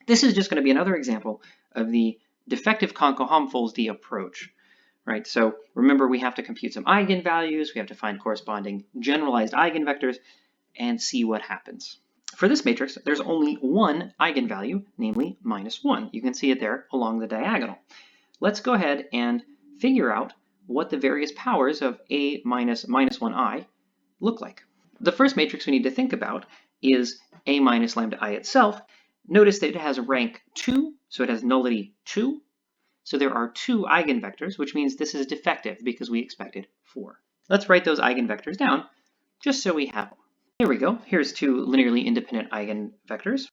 This is just going to be another example of the defective Konko-Helmholtz approach, right? So remember, we have to compute some eigenvalues, we have to find corresponding generalized eigenvectors, and see what happens. For this matrix, there's only one eigenvalue, namely -1. You can see it there along the diagonal. Let's go ahead and figure out what the various powers of A minus -1i look like. The first matrix we need to think about is A minus lambda I itself. Notice that it has rank 2, so it has nullity 2. So there are 2 eigenvectors, which means this is defective because we expected 4. Let's write those eigenvectors down just so we have them. Here we go. Here's 2 linearly independent eigenvectors.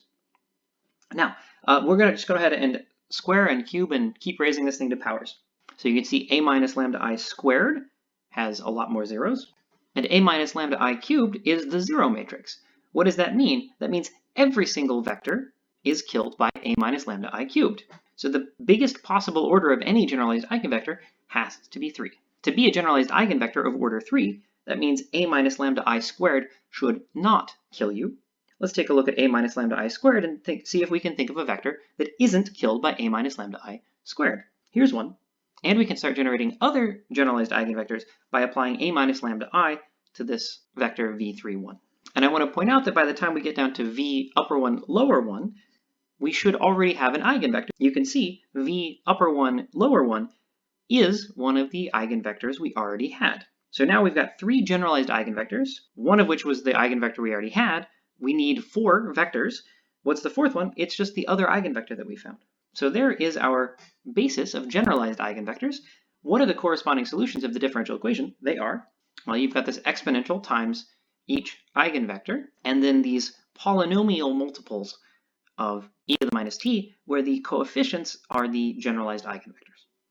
Now, we're going to just go ahead and square and cube and keep raising this thing to powers. So you can see A minus lambda I squared has a lot more zeros, and A minus lambda I cubed is the zero matrix. What does that mean? That means every single vector is killed by A minus lambda I cubed. So the biggest possible order of any generalized eigenvector has to be 3. To be a generalized eigenvector of order 3, that means A minus lambda I squared should not kill you. Let's take a look at A minus lambda I squared and see if we can think of a vector that isn't killed by A minus lambda I squared. Here's one. And we can start generating other generalized eigenvectors by applying A minus lambda I to this vector v31. And I want to point out that by the time we get down to v upper 1 lower 1, we should already have an eigenvector. You can see v upper 1 lower 1 is one of the eigenvectors we already had. So now we've got 3 generalized eigenvectors, one of which was the eigenvector we already had. We need 4 vectors. What's the 4th one? It's just the other eigenvector that we found. So there is our basis of generalized eigenvectors. What are the corresponding solutions of the differential equation? They are, well, you've got this exponential times each eigenvector, and then these polynomial multiples of e to the minus t, where the coefficients are the generalized eigenvectors.